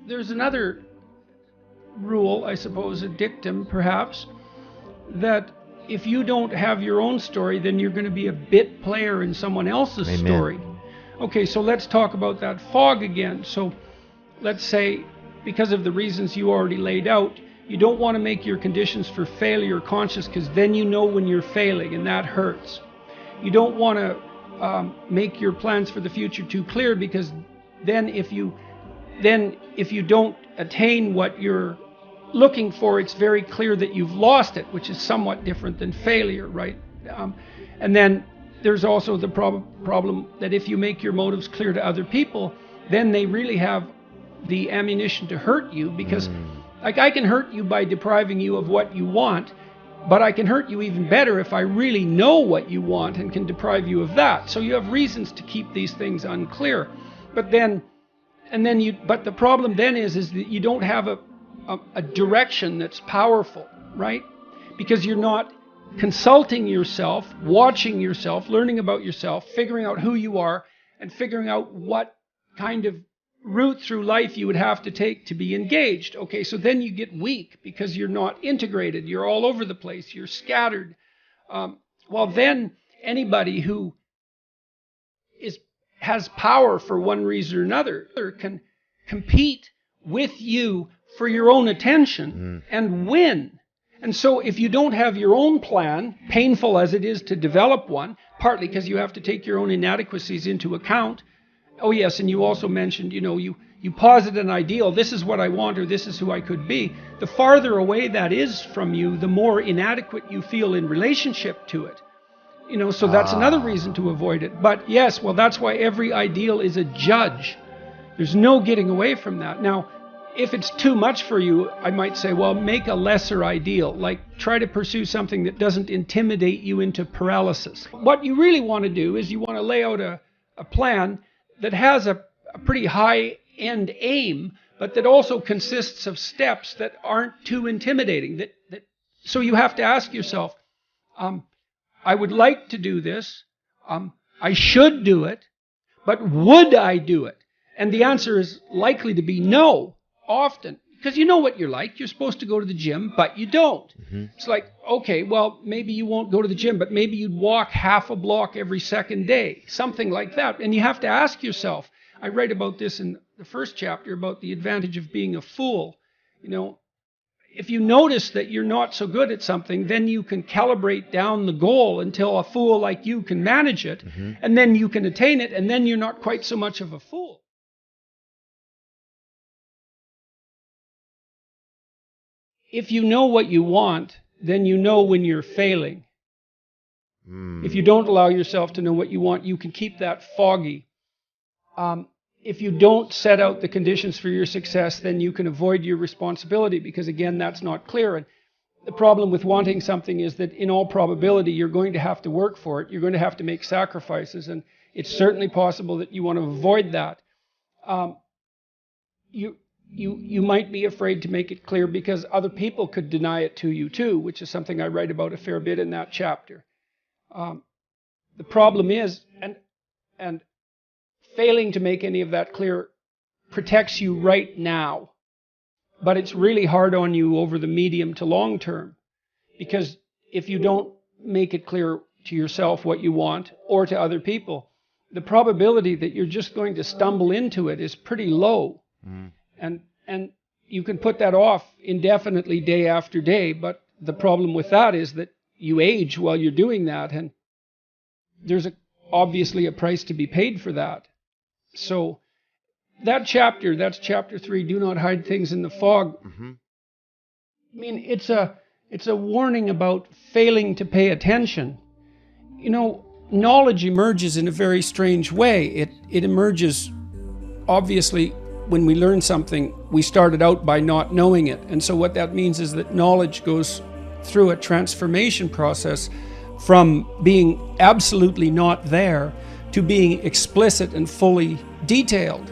there's another rule, I suppose, a dictum perhaps, that if you don't have your own story, then you're going to be a bit player in someone else's Amen. story. Okay, so let's talk about that fog again. So let's say, because of the reasons you already laid out, you don't want to make your conditions for failure conscious, because then you know when you're failing, and that hurts. You don't want to make your plans for the future too clear, because then if you don't attain what you're looking for, it's very clear that you've lost it, which is somewhat different than failure, right? And then there's also the problem that if you make your motives clear to other people, then they really have the ammunition to hurt you, because like, I can hurt you by depriving you of what you want, but I can hurt you even better if I really know what you want and can deprive you of that. So you have reasons to keep these things unclear. But the problem then is that you don't have a direction that's powerful, right? Because you're not consulting yourself, watching yourself, learning about yourself, figuring out who you are, and figuring out what kind of route through life you would have to take to be engaged. Okay, so then you get weak because you're not integrated. You're all over the place. You're scattered. Well, then anybody who has power for one reason or another can compete with you for your own attention and win. And so if you don't have your own plan, painful as it is to develop one, partly because you have to take your own inadequacies into account. Oh yes, and you also mentioned, you posit an ideal, this is what I want, or this is who I could be. The farther away that is from you, the more inadequate you feel in relationship to it. So that's another reason to avoid it. But yes, well, that's why every ideal is a judge. There's no getting away from that. Now, if it's too much for you, I might say, well, make a lesser ideal. Like, try to pursue something that doesn't intimidate you into paralysis. What you really want to do is you want to lay out a plan that has a pretty high-end aim, but that also consists of steps that aren't too intimidating. So you have to ask yourself, I would like to do this, I should do it, but would I do it? And the answer is likely to be no, often. Because you know what you're like. You're supposed to go to the gym, but you don't. It's like, okay, well, maybe you won't go to the gym, but maybe you'd walk half a block every second day, something like that. And you have to ask yourself, I write about this in the first chapter, about the advantage of being a fool. If you notice that you're not so good at something, then you can calibrate down the goal until a fool like you can manage it, and then you can attain it, and then you're not quite so much of a fool. If you know what you want, then you know when you're failing. If you don't allow yourself to know what you want, you can keep that foggy. If you don't set out the conditions for your success, then you can avoid your responsibility, because again, that's not clear. And the problem with wanting something is that in all probability, you're going to have to work for it. You're going to have to make sacrifices, and it's certainly possible that you want to avoid that. You might be afraid to make it clear because other people could deny it to you too, which is something I write about a fair bit in that chapter. The problem is, and failing to make any of that clear protects you right now, but it's really hard on you over the medium to long term, because if you don't make it clear to yourself what you want or to other people, the probability that you're just going to stumble into it is pretty low. And you can put that off indefinitely day after day, but the problem with that is that you age while you're doing that, and there's obviously a price to be paid for that. So that's chapter 3, do not hide things in the fog. I mean, it's a warning about failing to pay attention. Knowledge emerges in a very strange way. It emerges, obviously, when we learn something, we started out by not knowing it. And so what that means is that knowledge goes through a transformation process from being absolutely not there to being explicit and fully detailed.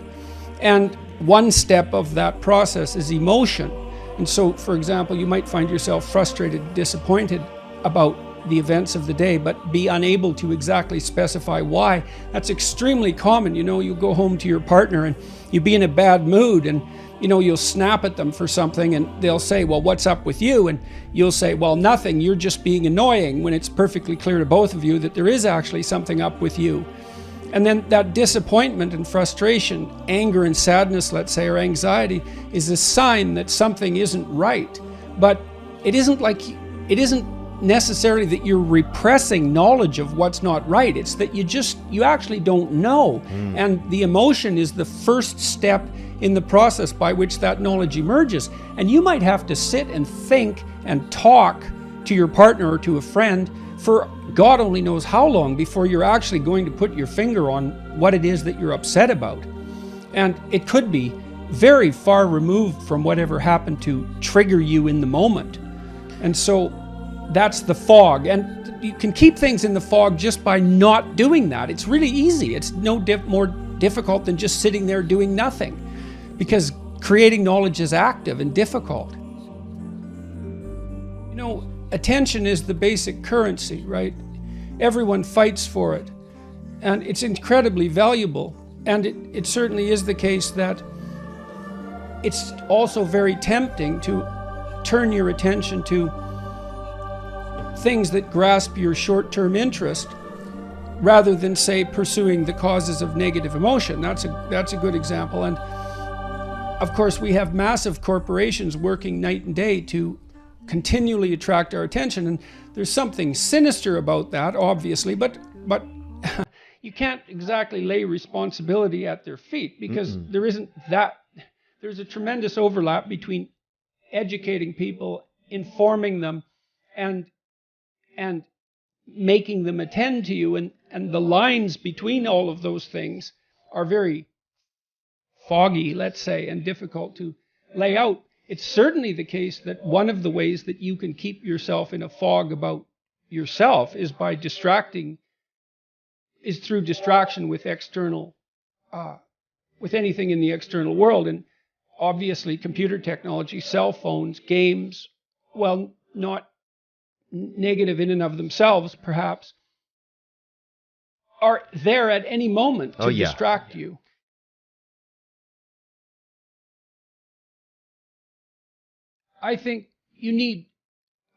And one step of that process is emotion. And so, for example, you might find yourself frustrated, disappointed about the events of the day, but be unable to exactly specify why. That's extremely common. You go home to your partner and you be in a bad mood, and you'll snap at them for something, and they'll say, well, what's up with you? And you'll say, well, nothing, you're just being annoying, when it's perfectly clear to both of you that there is actually something up with you. And then that disappointment and frustration, anger and sadness, let's say, or anxiety, is a sign that something isn't right. But it isn't necessarily that you're repressing knowledge of what's not right. It's that you actually don't know. And the emotion is the first step in the process by which that knowledge emerges. And you might have to sit and think and talk to your partner or to a friend for God only knows how long before you're actually going to put your finger on what it is that you're upset about. And it could be very far removed from whatever happened to trigger you in the moment. And so that's the fog. And you can keep things in the fog just by not doing that. It's really easy. It's no more difficult than just sitting there doing nothing, because creating knowledge is active and difficult. Attention is the basic currency, right? Everyone fights for it, and it's incredibly valuable. And it certainly is the case that it's also very tempting to turn your attention to things that grasp your short-term interest rather than, say, pursuing the causes of negative emotion. That's a good example. And of course, we have massive corporations working night and day to continually attract our attention, and there's something sinister about that, obviously, but you can't exactly lay responsibility at their feet, because there's a tremendous overlap between educating people, informing them, and making them attend to you, and the lines between all of those things are very foggy, let's say, and difficult to lay out. It's certainly the case that one of the ways that you can keep yourself in a fog about yourself is through distraction with with anything in the external world. And obviously computer technology, cell phones, games, well, not negative in and of themselves, perhaps, are there at any moment to distract you. I think you need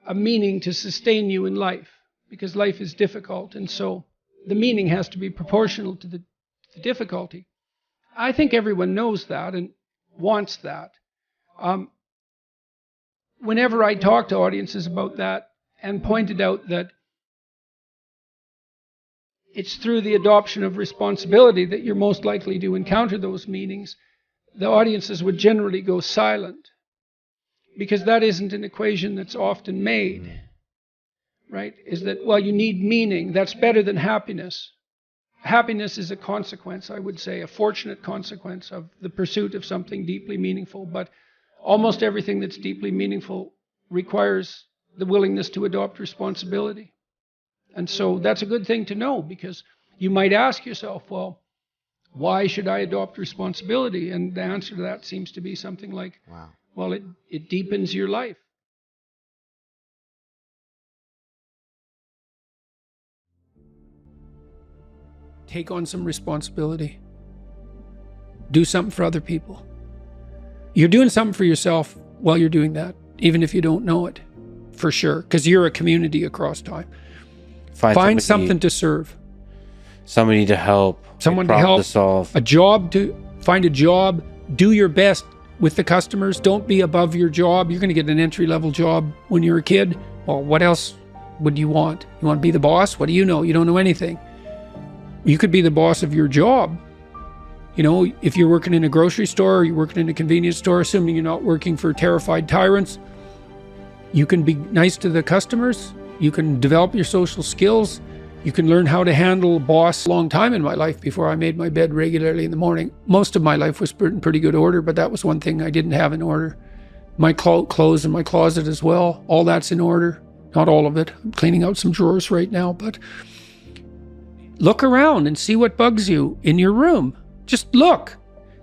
a meaning to sustain you in life, because life is difficult, and so the meaning has to be proportional to the difficulty. I think everyone knows that and wants that. Whenever I talk to audiences about that and pointed out that it's through the adoption of responsibility that you're most likely to encounter those meanings, the audiences would generally go silent, because that isn't an equation that's often made, right? Is that, well, you need meaning. That's better than happiness. Happiness is a consequence, I would say, a fortunate consequence of the pursuit of something deeply meaningful. But almost everything that's deeply meaningful requires the willingness to adopt responsibility. And so that's a good thing to know, because you might ask yourself, well, why should I adopt responsibility? And the answer to that seems to be something like, wow. Well, it deepens your life. Take on some responsibility. Do something for other people. You're doing something for yourself while you're doing that, even if you don't know it, for sure, because you're a community across time. Find something to serve. Somebody to help. Someone to help. To solve. Find a job. Do your best with the customers. Don't be above your job. You're going to get an entry-level job when you're a kid. Well, what else would you want? You want to be the boss? What do you know? You don't know anything. You could be the boss of your job. If you're working in a grocery store or you're working in a convenience store, assuming you're not working for terrified tyrants, you can be nice to the customers. You can develop your social skills. You can learn how to handle a boss. A long time in my life before I made my bed regularly in the morning. Most of my life was in pretty good order, but that was one thing I didn't have in order. My clothes in my closet as well. All that's in order. Not all of it. I'm cleaning out some drawers right now, but look around and see what bugs you in your room. Just look.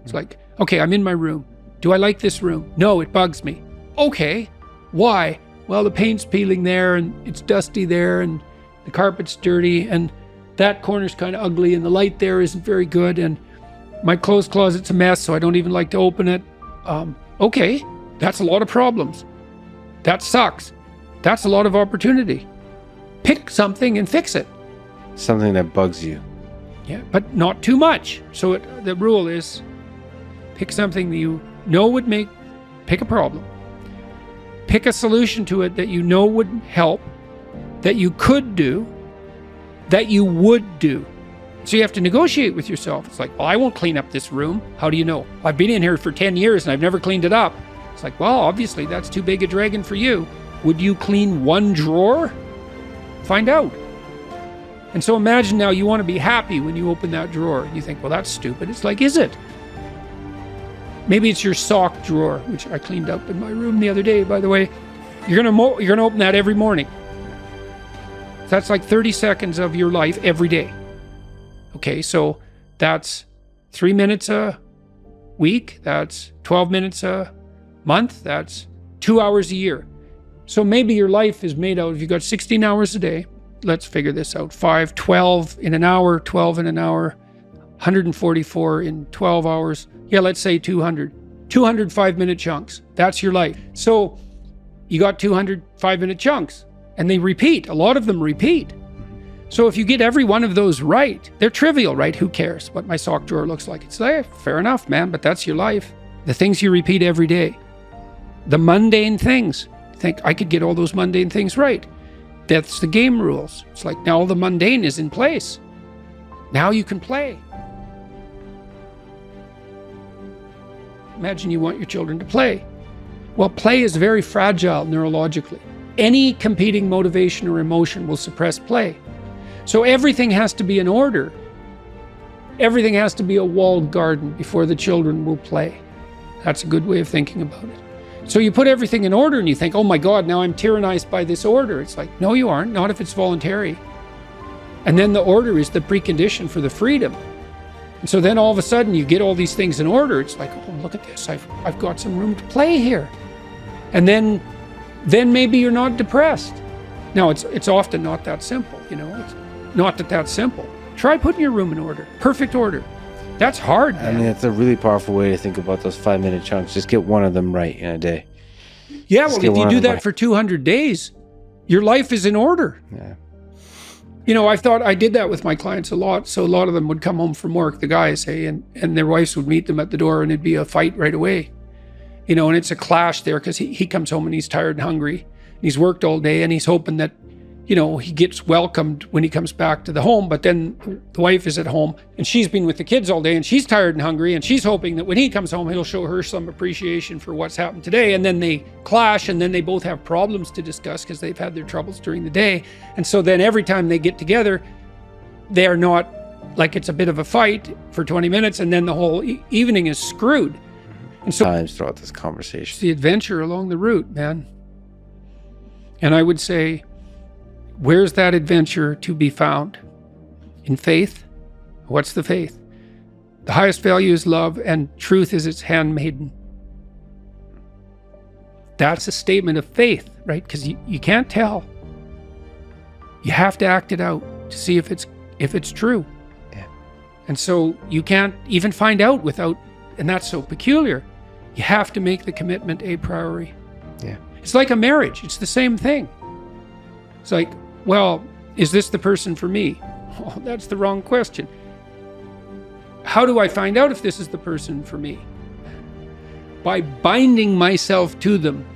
It's like, okay, I'm in my room. Do I like this room? No, it bugs me. Okay, why? well, the paint's peeling there and it's dusty there and the carpet's dirty and that corner's kind of ugly and the light there isn't very good and my clothes closet's a mess, so I don't even like to open it. Okay, that's a lot of problems. That sucks. That's a lot of opportunity. Pick something and fix it. Something that bugs you. Yeah, but not too much. So the rule is pick something that you know would pick a problem. Pick a solution to it that you know would help, that you could do, that you would do. So you have to negotiate with yourself. It's like, well, I won't clean up this room. How do you know? I've been in here for 10 years and I've never cleaned it up. It's like, well, obviously that's too big a dragon for you. Would you clean one drawer? Find out. And so imagine now you want to be happy when you open that drawer. You think, well, that's stupid. It's like, is it? Maybe it's your sock drawer, which I cleaned up in my room the other day, by the way. You're gonna open that every morning. That's like 30 seconds of your life every day. Okay, so that's 3 minutes a week. That's 12 minutes a month. That's 2 hours a year. So maybe your life is made out, if you've got 16 hours a day, let's figure this out. 12 in an hour, 12 in an hour, 144 in 12 hours. Yeah, let's say 200 5-minute chunks. That's your life. So you got 200 5-minute chunks and they repeat. A lot of them repeat. So if you get every one of those right, they're trivial, right? Who cares what my sock drawer looks like? It's like, fair enough, man, but that's your life. The things you repeat every day. The mundane things. Think I could get all those mundane things right. That's the game rules. It's like now all the mundane is in place. Now you can play. Imagine you want your children to play. Well, play is very fragile neurologically. Any competing motivation or emotion will suppress play. So everything has to be in order. Everything has to be a walled garden before the children will play. That's a good way of thinking about it. So you put everything in order and you think, oh my God, now I'm tyrannized by this order. It's like, no, you aren't, not if it's voluntary. And then the order is the precondition for the freedom. And so then all of a sudden you get all these things in order. It's like, oh, look at this. I've got some room to play here. And then maybe you're not depressed. Now, it's often not that simple, you know. It's not that's simple. Try putting your room in order. Perfect order. That's hard, man. I mean, it's a really powerful way to think about those 5-minute chunks. Just get one of them right in a day. Yeah, well, if you do that for 200 days, your life is in order. Yeah. You know, I did that with my clients a lot. So a lot of them would come home from work, the guys, say, and their wives would meet them at the door and it'd be a fight right away. You know, and it's a clash there because he comes home and he's tired and hungry. And he's worked all day and he's hoping that, you know, he gets welcomed when he comes back to the home, but then the wife is at home and she's been with the kids all day and she's tired and hungry and she's hoping that when he comes home, he'll show her some appreciation for what's happened today. And then they clash and then they both have problems to discuss because they've had their troubles during the day. And so then every time they get together, they're not like it's a bit of a fight for 20 minutes and then the whole evening is screwed. And so times throughout this conversation. It's the adventure along the route, man. And I would say, where's that adventure to be found? In faith? What's the faith? The highest value is love, and truth is its handmaiden. That's a statement of faith, right? Because you can't tell. You have to act it out to see if it's true. Yeah. And so you can't even find out without, and that's so peculiar. You have to make the commitment a priority. Yeah. It's like a marriage. It's the same thing. It's like, well, is this the person for me? Oh, that's the wrong question. How do I find out if this is the person for me? By binding myself to them.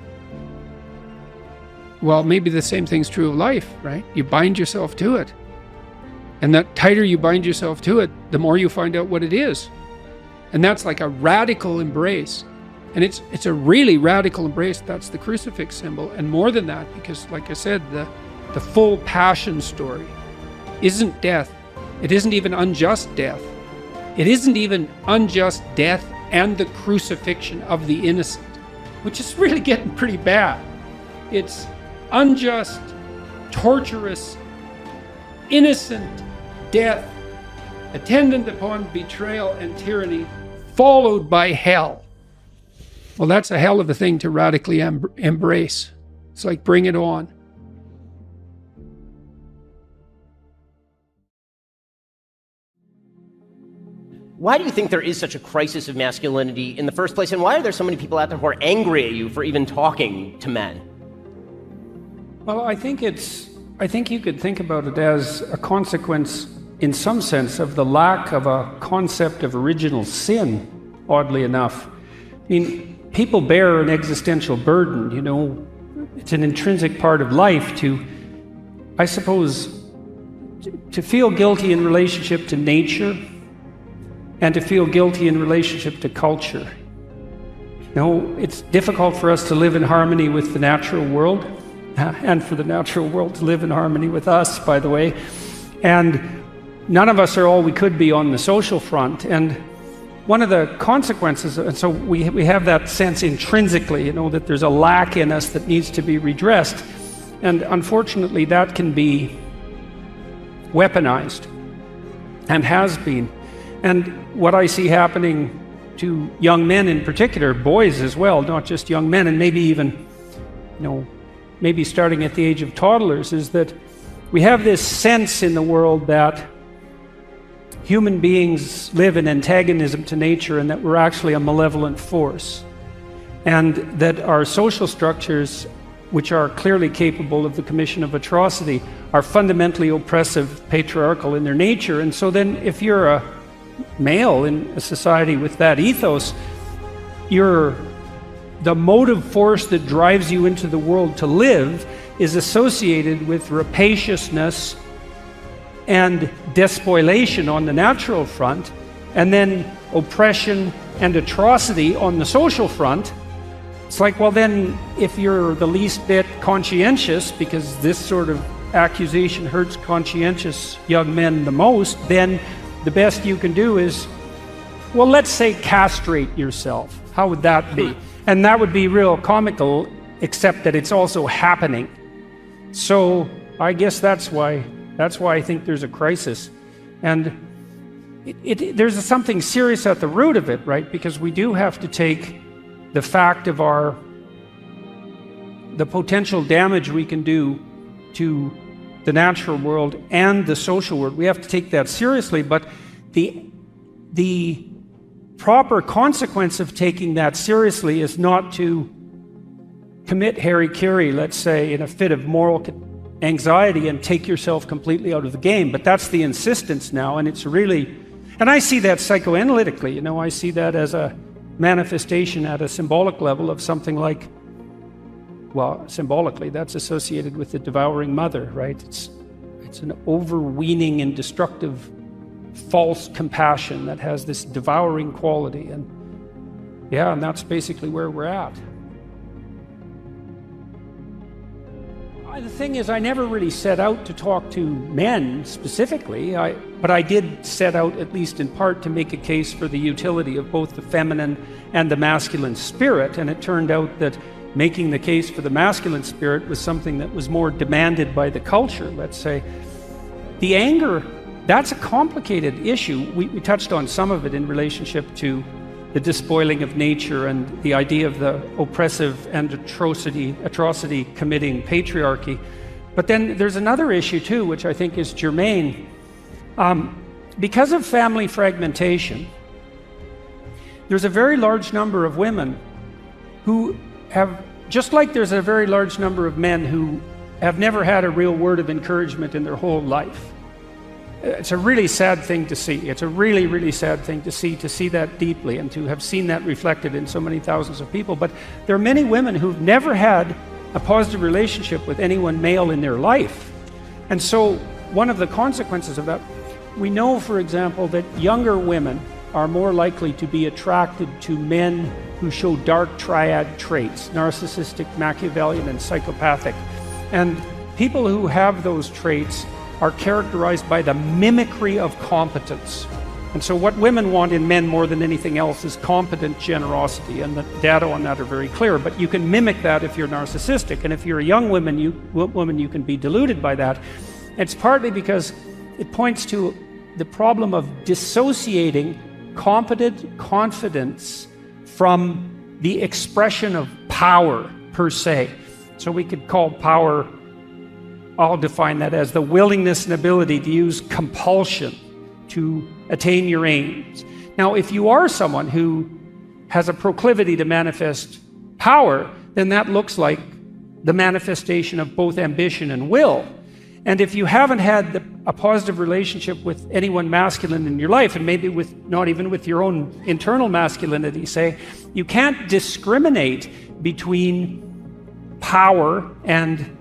Well, maybe the same thing's true of life, right? You bind yourself to it. And the tighter you bind yourself to it, the more you find out what it is. And that's like a radical embrace. And it's a really radical embrace. That's the crucifix symbol. And more than that, because like I said, the full passion story isn't death. It isn't even unjust death. It isn't even unjust death and the crucifixion of the innocent, which is really getting pretty bad. It's unjust, torturous, innocent death, attendant upon betrayal and tyranny, followed by hell. Well, that's a hell of a thing to radically embrace. It's like, bring it on. Why do you think there is such a crisis of masculinity in the first place, and why are there so many people out there who are angry at you for even talking to men? Well, I think you could think about it as a consequence, in some sense, of the lack of a concept of original sin, oddly enough. I mean, people bear an existential burden, you know. It's an intrinsic part of life to, I suppose, to feel guilty in relationship to nature and to feel guilty in relationship to culture. You know, it's difficult for us to live in harmony with the natural world, and for the natural world to live in harmony with us, by the way. And none of us are all we could be on the social front. And one of the consequences, and so we have that sense intrinsically, you know, that there's a lack in us that needs to be redressed. And unfortunately, that can be weaponized, and has been. And what I see happening to young men in particular, boys as well, not just young men, and maybe even, you know, maybe starting at the age of toddlers, is that we have this sense in the world that human beings live in antagonism to nature and that we're actually a malevolent force. And that our social structures, which are clearly capable of the commission of atrocity, are fundamentally oppressive, patriarchal in their nature. And so then if you're a male in a society with that ethos, the motive force that drives you into the world to live is associated with rapaciousness and despoliation on the natural front, and then oppression and atrocity on the social front. It's like, well then, if you're the least bit conscientious, because this sort of accusation hurts conscientious young men the most, then the best you can do is, well, let's say castrate yourself. How would that be? And that would be real comical, except that it's also happening. So I guess that's why I think there's a crisis. And there's something serious at the root of it, right? Because we do have to take the fact of the potential damage we can do to the natural world and the social world. We have to take that seriously, but the proper consequence of taking that seriously is not to commit hara-kiri, let's say, in a fit of moral anxiety and take yourself completely out of the game. But that's the insistence now, and it's really, and I see that psychoanalytically, you know, I see that as a manifestation at a symbolic level of something like, well, symbolically, that's associated with the devouring mother, right? It's an overweening and destructive false compassion that has this devouring quality. And yeah, and that's basically where we're at. The thing is, I never really set out to talk to men specifically, but I did set out, at least in part, to make a case for the utility of both the feminine and the masculine spirit. And it turned out that making the case for the masculine spirit was something that was more demanded by the culture, let's say. The anger, that's a complicated issue. We touched on some of it in relationship to the despoiling of nature and the idea of the oppressive and atrocity committing patriarchy. But then there's another issue too, which I think is germane. Because of family fragmentation, there's a very large number of women who have, just like there's a very large number of men who have never had a real word of encouragement in their whole life. It's a really sad thing to see. It's a really, really sad thing to see that deeply and to have seen that reflected in so many thousands of people. But there are many women who've never had a positive relationship with anyone male in their life. And so one of the consequences of that, we know, for example, that younger women are more likely to be attracted to men who show dark triad traits, narcissistic, Machiavellian, and psychopathic. And people who have those traits are characterized by the mimicry of competence. And so what women want in men more than anything else is competent generosity, and the data on that are very clear. But you can mimic that if you're narcissistic, and if you're a young woman, you can be deluded by that. It's partly because it points to the problem of dissociating competent confidence from the expression of power per se. So we could call power, I'll define that as the willingness and ability to use compulsion to attain your aims. Now, if you are someone who has a proclivity to manifest power, then that looks like the manifestation of both ambition and will. And if you haven't had a positive relationship with anyone masculine in your life, and maybe not even with your own internal masculinity, say, you can't discriminate between power and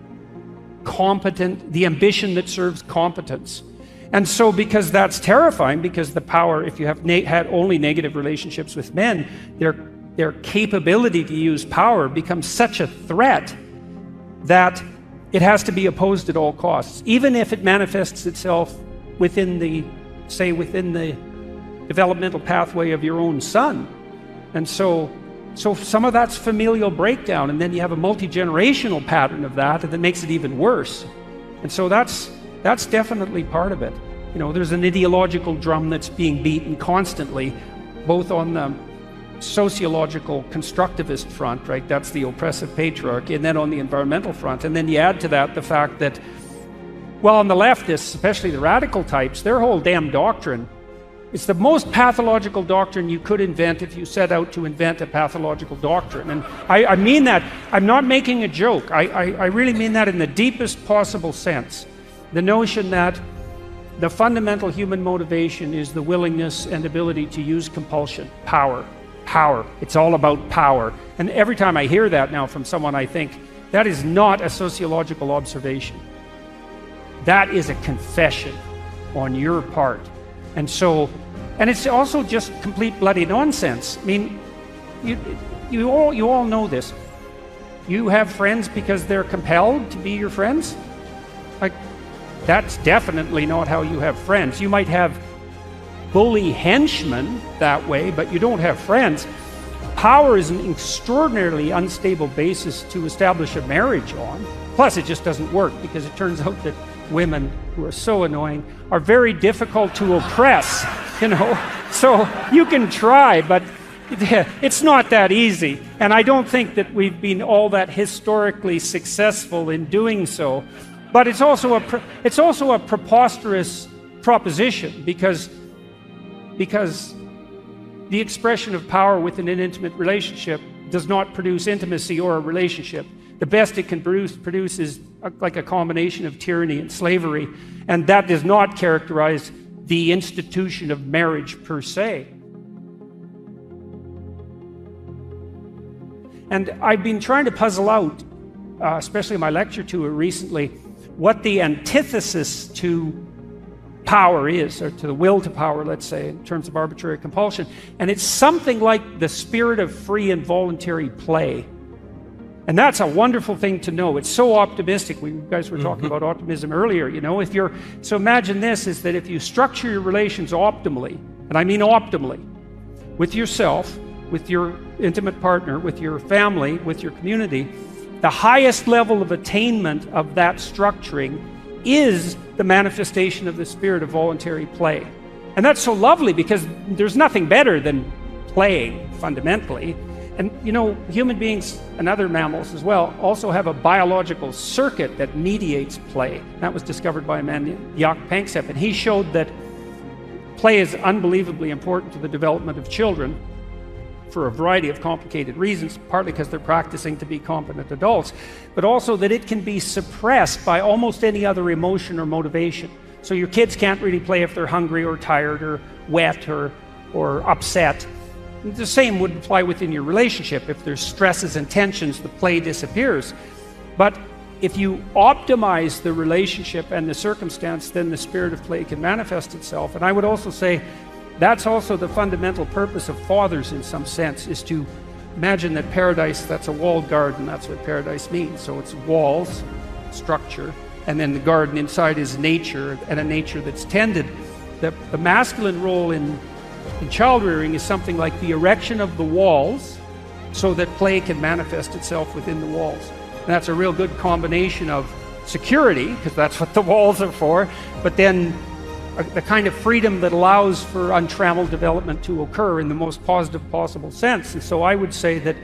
the ambition that serves competence. And so because that's terrifying, because the power, if you have had only negative relationships with men, their capability to use power becomes such a threat that it has to be opposed at all costs, even if it manifests itself within the developmental pathway of your own son. And so some of that's familial breakdown, and then you have a multi-generational pattern of that, and that makes it even worse. And so that's definitely part of it. You know, there's an ideological drum that's being beaten constantly, both on the sociological constructivist front, right? That's the oppressive patriarchy, and then on the environmental front. And then you add to that the fact that, well, on the leftists, especially the radical types, their whole damn doctrine, it's the most pathological doctrine you could invent if you set out to invent a pathological doctrine. And I mean that. I'm not making a joke. I really mean that in the deepest possible sense. The notion that the fundamental human motivation is the willingness and ability to use compulsion, power. It's all about power. And every time I hear that now from someone, I think, that is not a sociological observation. That is a confession on your part. And it's also just complete bloody nonsense. I mean, you all know this. You have friends because they're compelled to be your friends? Like, that's definitely not how you have friends. You might have bully henchmen that way, but you don't have friends. Power is an extraordinarily unstable basis to establish a marriage on. Plus, it just doesn't work, because it turns out that women, who are so annoying, are very difficult to oppress, you know. So you can try, but it's not that easy. And I don't think that we've been all that historically successful in doing so. But it's also a preposterous proposition, because the expression of power within an intimate relationship does not produce intimacy or a relationship. The best it can produce is like a combination of tyranny and slavery, and that does not characterize the institution of marriage per se. And I've been trying to puzzle out, especially in my lecture tour recently, what the antithesis to power is, or to the will to power, let's say, in terms of arbitrary compulsion. And it's something like the spirit of free and voluntary play. And that's a wonderful thing to know. It's so optimistic. You guys were talking about optimism earlier, you know. So imagine this, is that if you structure your relations optimally, and I mean optimally, with yourself, with your intimate partner, with your family, with your community, the highest level of attainment of that structuring is the manifestation of the spirit of voluntary play. And that's so lovely, because there's nothing better than playing, fundamentally. And you know, human beings and other mammals as well also have a biological circuit that mediates play. That was discovered by a man named Jaak Panksepp, and he showed that play is unbelievably important to the development of children for a variety of complicated reasons, partly because they're practicing to be competent adults, but also that it can be suppressed by almost any other emotion or motivation. So your kids can't really play if they're hungry or tired or wet or upset. The same would apply within your relationship. If there's stresses and tensions, the play disappears. But if you optimize the relationship and the circumstance, then the spirit of play can manifest itself. And I would also say that's also the fundamental purpose of fathers, in some sense, is to imagine that paradise, that's a walled garden. That's what paradise means. So it's walls, structure, and then the garden inside is nature, and a nature that's tended. The masculine role in child rearing is something like the erection of the walls so that play can manifest itself within the walls. And that's a real good combination of security, because that's what the walls are for, but then the kind of freedom that allows for untrammeled development to occur in the most positive possible sense. And so I would say that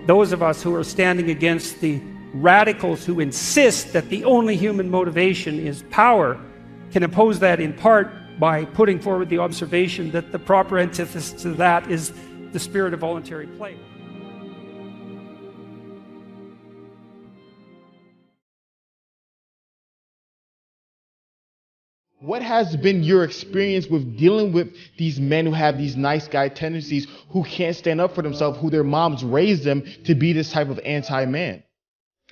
those of us who are standing against the radicals who insist that the only human motivation is power can oppose that in part by putting forward the observation that the proper antithesis to that is the spirit of voluntary play. What has been your experience with dealing with these men who have these nice guy tendencies, who can't stand up for themselves, who their moms raised them to be this type of anti-man?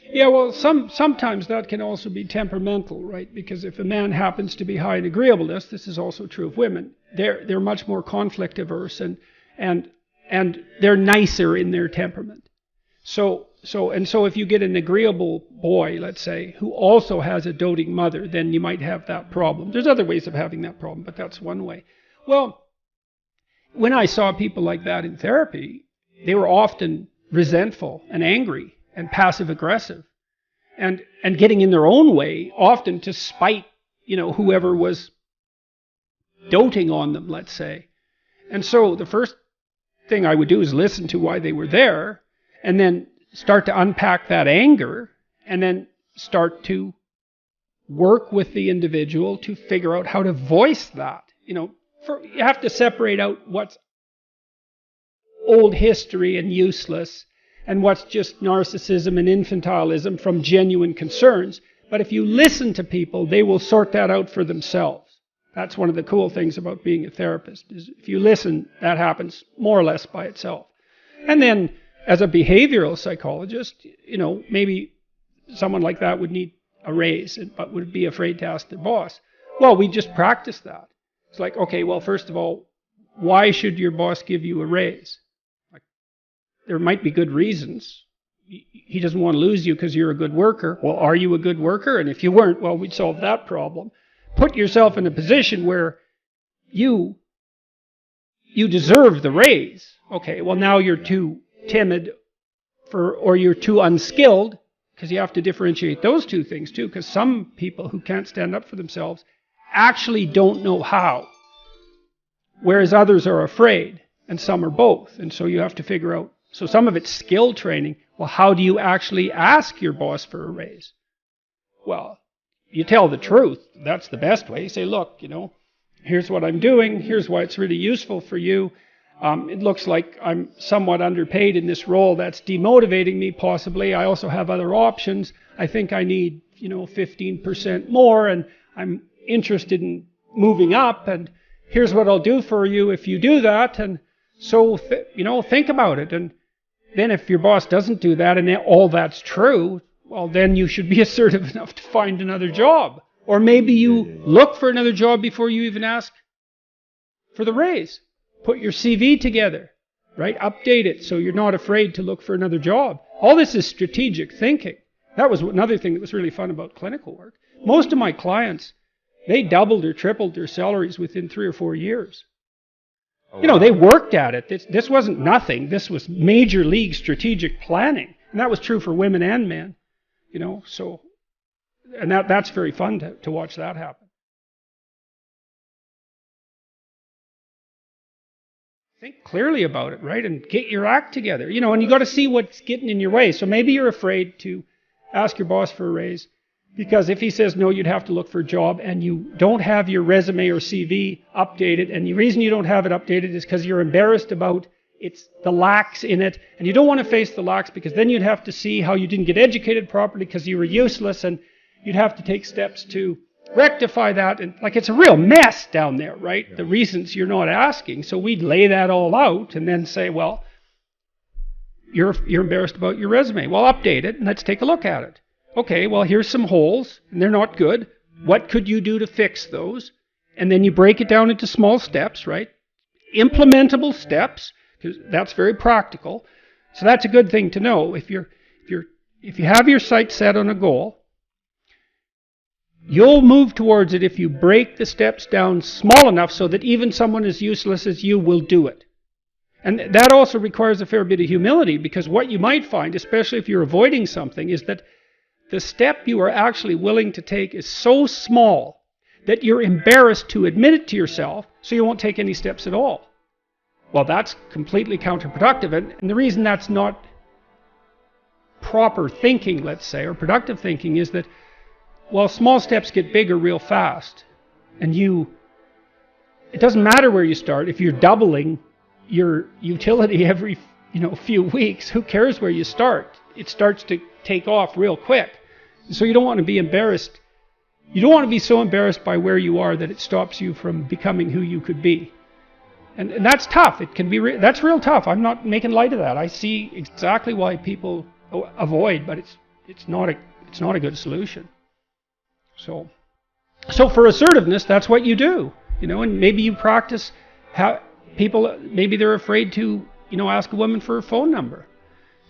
Yeah, well, sometimes that can also be temperamental, right? Because if a man happens to be high in agreeableness, this is also true of women. They're much more conflict averse and they're nicer in their temperament. So if you get an agreeable boy, let's say, who also has a doting mother, then you might have that problem. There's other ways of having that problem, but that's one way. Well, when I saw people like that in therapy, they were often resentful and angry and passive aggressive and getting in their own way, often to spite, whoever was doting on them, let's say. And so the first thing I would do is listen to why they were there, and then start to unpack that anger, and then start to work with the individual to figure out how to voice that. You have to separate out what's old history and useless and what's just narcissism and infantilism from genuine concerns. But if you listen to people, they will sort that out for themselves. That's one of the cool things about being a therapist, is if you listen, that happens more or less by itself. And then as a behavioral psychologist, maybe someone like that would need a raise, but would be afraid to ask their boss. Well, we just practice that. It's like, okay, well, first of all, why should your boss give you a raise? There might be good reasons. He doesn't want to lose you because you're a good worker. Well, are you a good worker? And if you weren't, well, we'd solve that problem. Put yourself in a position where you deserve the raise. Okay, well, now you're too timid or you're too unskilled, because you have to differentiate those two things too, because some people who can't stand up for themselves actually don't know how, whereas others are afraid, and some are both. And so you have to figure out, so some of it's skill training. Well, how do you actually ask your boss for a raise? Well, you tell the truth. That's the best way. You say, look, here's what I'm doing. Here's why it's really useful for you. It looks like I'm somewhat underpaid in this role. That's demotivating me, possibly. I also have other options. I think I need, 15% more, and I'm interested in moving up, and here's what I'll do for you if you do that. And so, think about it. And then if your boss doesn't do that, and all that's true, well, then you should be assertive enough to find another job. Or maybe you look for another job before you even ask for the raise. Put your CV together, right? Update it so you're not afraid to look for another job. All this is strategic thinking. That was another thing that was really fun about clinical work. Most of my clients, they doubled or tripled their salaries within 3 or 4 years. They worked at it. This wasn't nothing. This was major league strategic planning. And that was true for women and men, so, and that's very fun to watch that happen. Think clearly about it, right? And get your act together, and you got to see what's getting in your way. So maybe you're afraid to ask your boss for a raise, because if he says no, you'd have to look for a job, and you don't have your resume or CV updated, and the reason you don't have it updated is because you're embarrassed about the lacks in it, and you don't want to face the lacks, because then you'd have to see how you didn't get educated properly because you were useless, and you'd have to take steps to rectify that. And it's a real mess down there, right? Yeah. The reasons you're not asking. So we'd lay that all out and then say, well, you're embarrassed about your resume. Well, update it and let's take a look at it. Okay, well, here's some holes and they're not good. What could you do to fix those? And then you break it down into small steps, right? Implementable steps, because that's very practical. So that's a good thing to know. If you have your sights set on a goal, you'll move towards it if you break the steps down small enough so that even someone as useless as you will do it. And that also requires a fair bit of humility, because what you might find, especially if you're avoiding something, is that the step you are actually willing to take is so small that you're embarrassed to admit it to yourself, so you won't take any steps at all. Well, that's completely counterproductive, and the reason that's not proper thinking, let's say, or productive thinking, is that, well, small steps get bigger real fast. And it doesn't matter where you start. If you're doubling your utility every few weeks, who cares where you start? It starts to take off real quick. So you don't want to be embarrassed. You don't want to be so embarrassed by where you are that it stops you from becoming who you could be. And that's tough. It can be that's real tough. I'm not making light of that. I see exactly why people avoid, but it's not a good solution. So for assertiveness, that's what you do. And maybe you practice how people, maybe they're afraid to ask a woman for her phone number.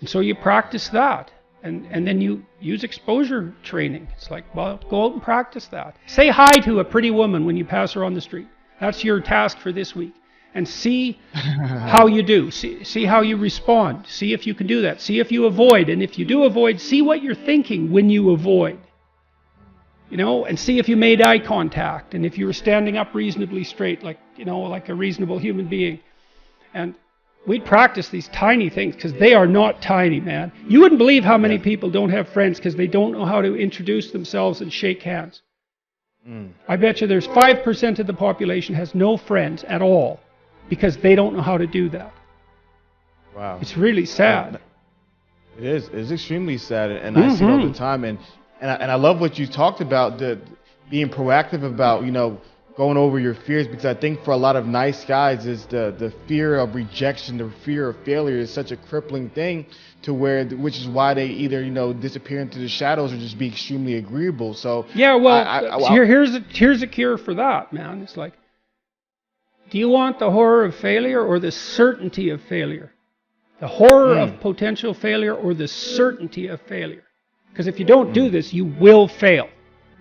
And so you practice that. And then you use exposure training. It's like, well, go out and practice that. Say hi to a pretty woman when you pass her on the street. That's your task for this week. And see how you do. See how you respond. See if you can do that. See if you avoid. And if you do avoid, see what you're thinking when you avoid. And see if you made eye contact. And if you were standing up reasonably straight, like a reasonable human being. And we'd practice these tiny things because they are not tiny, man. You wouldn't believe how many people don't have friends because they don't know how to introduce themselves and shake hands. I bet you there's 5% of the population has no friends at all because they don't know how to do that. Wow. It's really sad. It is. It's extremely sad, and I see it all the time. And I love what you talked about, the being proactive about, going over your fears, because I think for a lot of nice guys is the fear of rejection, the fear of failure is such a crippling thing which is why they either disappear into the shadows or just be extremely agreeable. So yeah, well, here's a cure for that, man. It's like, do you want the horror of failure or the certainty of failure? The horror of potential failure or the certainty of failure? Because if you don't do this, you will fail.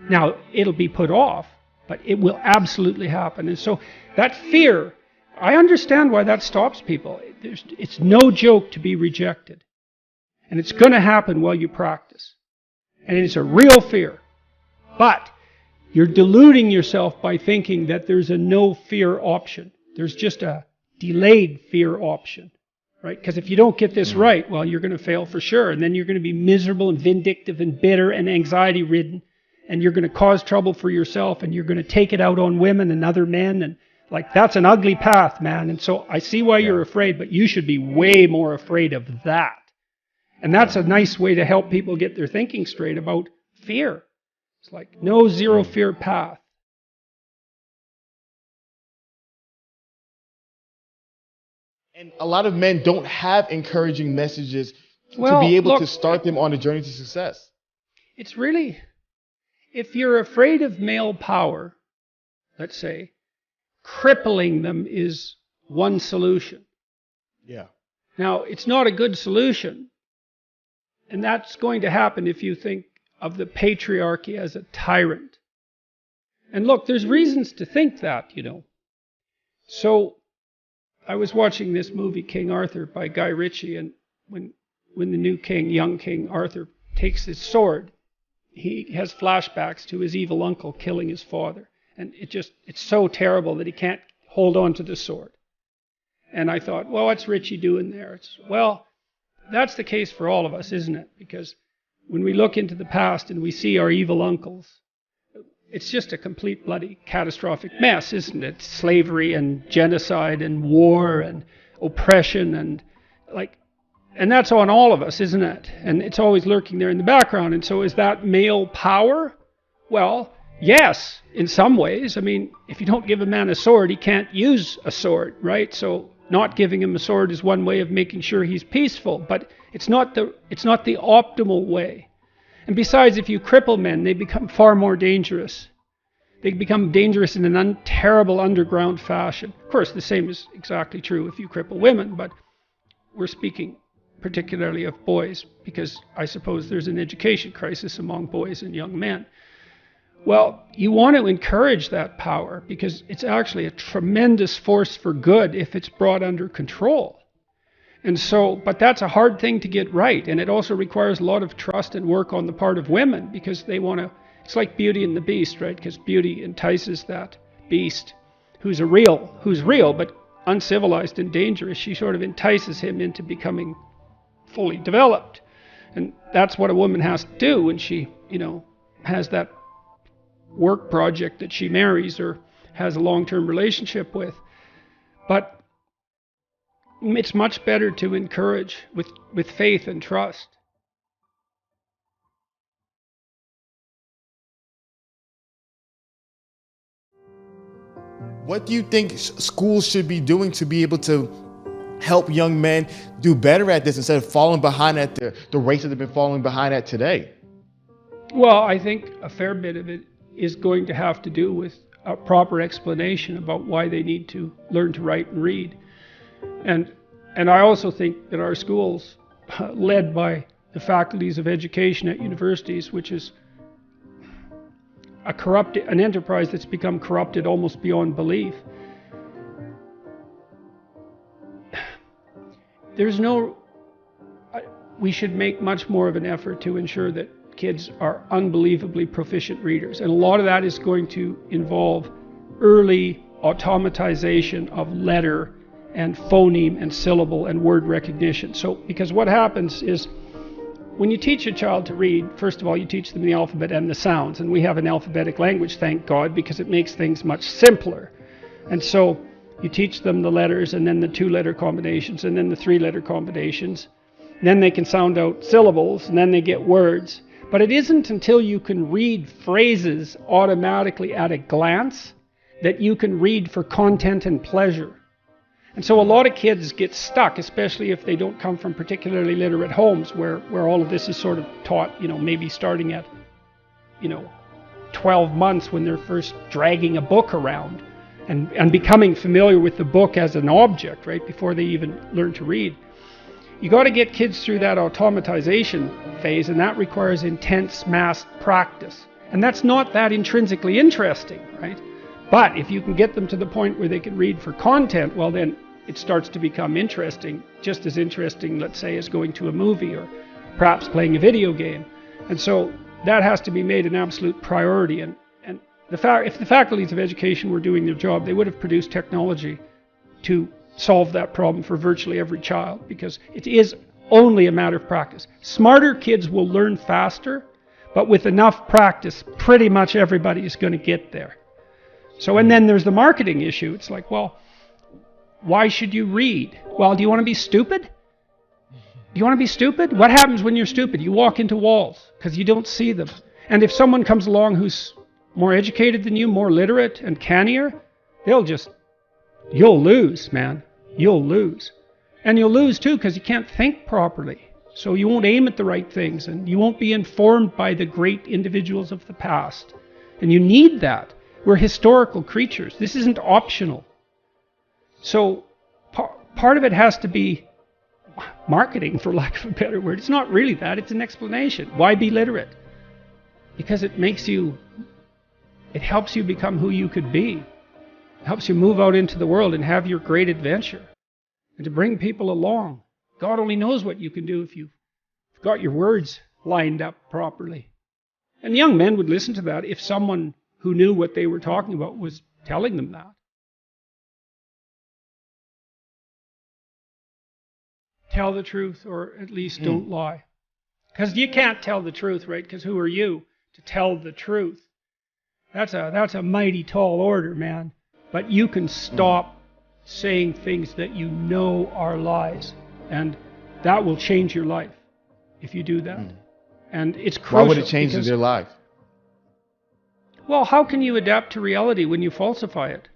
Now, it'll be put off, but it will absolutely happen. And so that fear, I understand why that stops people. It's no joke to be rejected. And it's going to happen while you practice. And it's a real fear. But you're deluding yourself by thinking that there's a no fear option. There's just a delayed fear option. Right? Because if you don't get this right, well, you're going to fail for sure. And then you're going to be miserable and vindictive and bitter and anxiety ridden. And you're going to cause trouble for yourself, and you're going to take it out on women and other men. And that's an ugly path, man. And so I see why you're afraid, but you should be way more afraid of that. And that's a nice way to help people get their thinking straight about fear. It's like no zero fear path. And a lot of men don't have encouraging messages to be able to start them on a journey to success. It's really, if you're afraid of male power, let's say, crippling them is one solution. Yeah. Now, it's not a good solution. And that's going to happen if you think of the patriarchy as a tyrant. And look, there's reasons to think that, So, I was watching this movie, King Arthur, by Guy Ritchie, and when the new king, young King Arthur, takes his sword, he has flashbacks to his evil uncle killing his father. And it's so terrible that he can't hold on to the sword. And I thought, well, what's Ritchie doing there? That's the case for all of us, isn't it? Because when we look into the past and we see our evil uncles, it's just a complete bloody catastrophic mess, isn't it? Slavery and genocide and war and oppression and that's on all of us, isn't it? And it's always lurking there in the background. And so is that male power? Well, yes, in some ways. I mean, if you don't give a man a sword, he can't use a sword, right? So not giving him a sword is one way of making sure he's peaceful, but it's not the optimal way. And besides, if you cripple men, they become far more dangerous. They become dangerous in an terrible underground fashion. Of course, the same is exactly true if you cripple women, but we're speaking particularly of boys, because I suppose there's an education crisis among boys and young men. Well, you want to encourage that power because it's actually a tremendous force for good if it's brought under control. And so, but that's a hard thing to get right. And it also requires a lot of trust and work on the part of women because they want to, it's like Beauty and the Beast, right? Because Beauty entices that beast who's real, but uncivilized and dangerous. She sort of entices him into becoming fully developed. And that's what a woman has to do when she, has that work project that she marries or has a long-term relationship with. But it's much better to encourage with faith and trust. What do you think schools should be doing to be able to help young men do better at this instead of falling behind at the race that they've been falling behind at today? Well, I think a fair bit of it is going to have to do with a proper explanation about why they need to learn to write and read. And I also think that our schools, led by the faculties of education at universities, which is an enterprise that's become corrupted almost beyond belief. We should make much more of an effort to ensure that kids are unbelievably proficient readers. And a lot of that is going to involve early automatization of letter and phoneme and syllable and word recognition. So, because what happens is, when you teach a child to read, first of all, you teach them the alphabet and the sounds. And we have an alphabetic language, thank God, because it makes things much simpler. And so you teach them the letters and then the 2-letter combinations and then the 3-letter combinations. And then they can sound out syllables and then they get words. But it isn't until you can read phrases automatically at a glance that you can read for content and pleasure. And so a lot of kids get stuck, especially if they don't come from particularly literate homes where all of this is sort of taught, maybe starting at, 12 months when they're first dragging a book around and becoming familiar with the book as an object, right, before they even learn to read. You got to get kids through that automatization phase, and that requires intense mass practice. And that's not that intrinsically interesting, right? But if you can get them to the point where they can read for content, well then it starts to become interesting, just as interesting, let's say, as going to a movie or perhaps playing a video game. And so that has to be made an absolute priority. And if the faculties of education were doing their job, they would have produced technology to solve that problem for virtually every child, because it is only a matter of practice. Smarter kids will learn faster, but with enough practice, pretty much everybody is going to get there. So, and then there's the marketing issue. It's like, well, why should you read? Well, do you want to be stupid? Do you want to be stupid? What happens when you're stupid? You walk into walls because you don't see them. And if someone comes along who's more educated than you, more literate and cannier, you'll lose, man. You'll lose. And you'll lose too because you can't think properly. So you won't aim at the right things and you won't be informed by the great individuals of the past. And you need that. We're historical creatures. This isn't optional. So part of it has to be marketing, for lack of a better word. It's not really that. It's an explanation. Why be literate? Because it helps you become who you could be. It helps you move out into the world and have your great adventure. And to bring people along. God only knows what you can do if you've got your words lined up properly. And young men would listen to that if someone who knew what they were talking about was telling them that. Tell the truth, or at least don't lie. Because you can't tell the truth, right? Because who are you to tell the truth? That's a mighty tall order, man. But you can stop saying things that you know are lies. And that will change your life if you do that. And it's crucial. Why would it change their life? Well, how can you adapt to reality when you falsify it?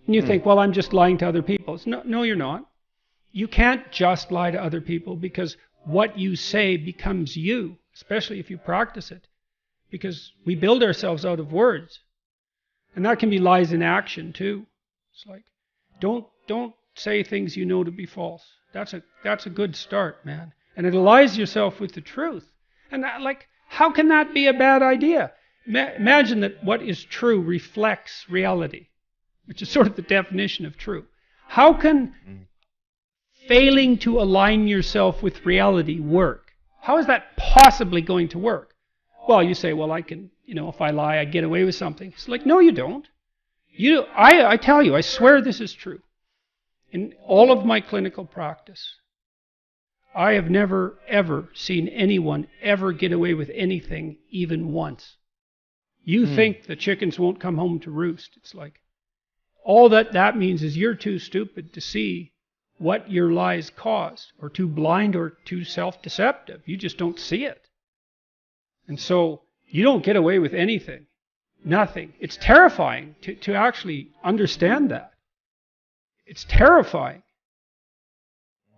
And you think, well, I'm just lying to other people. No, you're not. You can't just lie to other people, because what you say becomes you, especially if you practice it. Because we build ourselves out of words. And that can be lies in action too. It's like, don't say things you know to be false. That's a good start, man. And it aligns yourself with the truth. And how can that be a bad idea? Imagine that what is true reflects reality, which is sort of the definition of true. How can failing to align yourself with reality work? How is that possibly going to work? Well, you say, well, I can, if I lie, I get away with something. It's like, no, you don't. I tell you, I swear this is true. In all of my clinical practice, I have never, ever seen anyone ever get away with anything even once. You think the chickens won't come home to roost. It's like, all that means is you're too stupid to see what your lies cause, or too blind or too self-deceptive. You just don't see it. And so you don't get away with anything. Nothing. It's terrifying to actually understand that. It's terrifying.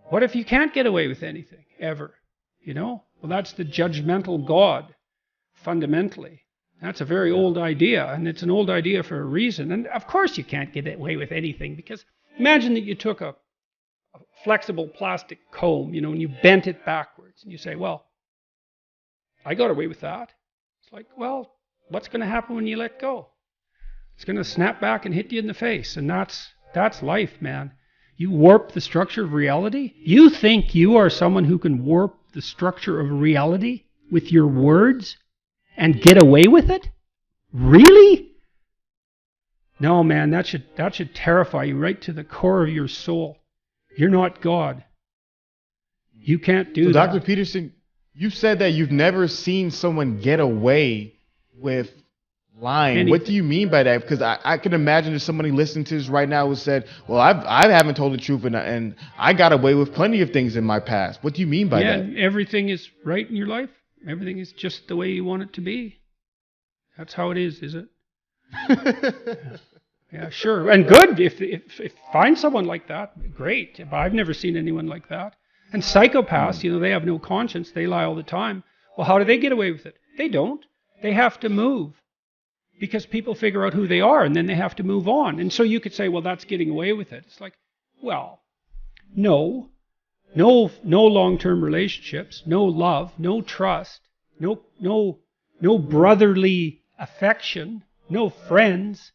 What if you can't get away with anything, ever? You know? Well, that's the judgmental God, fundamentally. That's a very old idea, and it's an old idea for a reason. And of course you can't get away with anything, because imagine that you took a flexible plastic comb, you know, and you bent it backwards, and you say, well, I got away with that. It's like, well, what's going to happen when you let go? It's going to snap back and hit you in the face, and that's life, man. You warp the structure of reality? You think you are someone who can warp the structure of reality with your words and get away with it? Really? No, man, that should terrify you right to the core of your soul. You're not God. You can't do that. Dr. Peterson, you said that you've never seen someone get away with lying. Anything. What do you mean by that? Because I can imagine if somebody listening to this right now who said, well, I haven't told the truth and I got away with plenty of things in my past. What do you mean by that? Yeah, everything is right in your life. Everything is just the way you want it to be. That's how it is it? Yeah, sure. And good. If find someone like that, great. But I've never seen anyone like that. And psychopaths, you know, they have no conscience. They lie all the time. Well, how do they get away with it? They don't. They have to move. Because people figure out who they are, and then they have to move on. And so you could say, well, that's getting away with it. It's like, well, no long-term relationships, no love, no trust, no brotherly affection, no friends,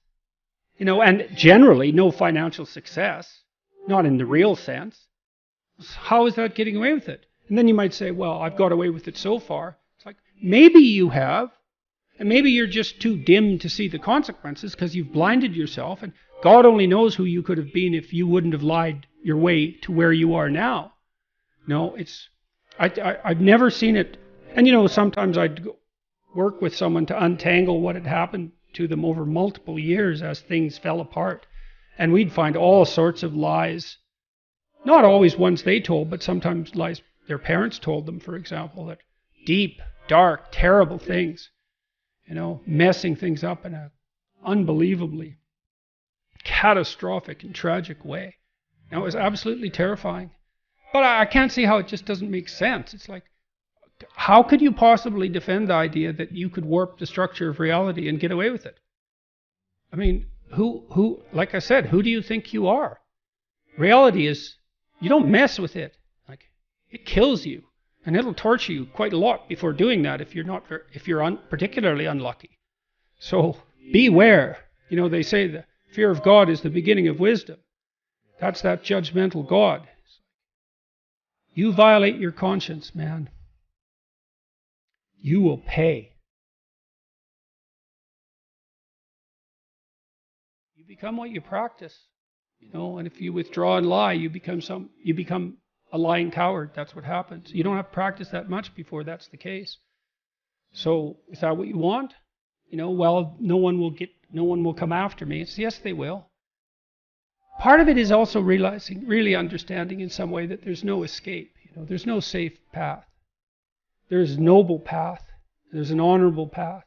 you know, and generally no financial success, not in the real sense. How is that getting away with it? And then you might say, well, I've got away with it so far. It's like, maybe you have. And maybe you're just too dim to see the consequences because you've blinded yourself, and God only knows who you could have been if you wouldn't have lied your way to where you are now. No, I've never seen it. And you know, sometimes I'd go work with someone to untangle what had happened to them over multiple years as things fell apart. And we'd find all sorts of lies. Not always ones they told, but sometimes lies their parents told them, for example, that deep, dark, terrible things. You know, messing things up in an unbelievably catastrophic and tragic way. And it was absolutely terrifying. But I can't see how it just doesn't make sense. It's like, how could you possibly defend the idea that you could warp the structure of reality and get away with it? I mean, who, like I said, who do you think you are? Reality is, you don't mess with it. Like, it kills you. And it'll torture you quite a lot before doing that if you're particularly unlucky. So beware. You know, they say the fear of God is the beginning of wisdom. That's that judgmental God. You violate your conscience, man. You will pay. You become what you practice. You know, and if you withdraw and lie, you become a lying coward. That's what happens. You don't have to practice that much before that's the case. So is that what you want? You know, well, no one will come after me. It's yes, they will. Part of it is also really understanding in some way that there's no escape. You know, there's no safe path. There's a noble path. There's an honorable path.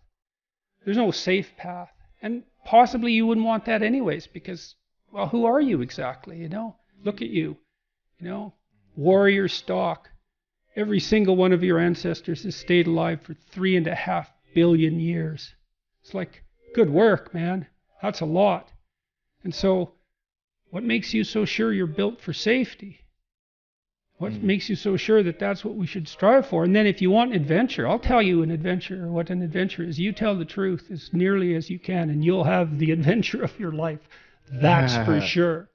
There's no safe path. And possibly you wouldn't want that anyways, because, well, who are you exactly? You know, look at you. You know, warrior stock. Every single one of your ancestors has stayed alive for 3.5 billion years. It's like, good work, man. That's a lot. And so, what makes you so sure you're built for safety? What makes you so sure that that's what we should strive for? And then if you want adventure, I'll tell you what an adventure is. You tell the truth as nearly as you can, and you'll have the adventure of your life. That's for sure.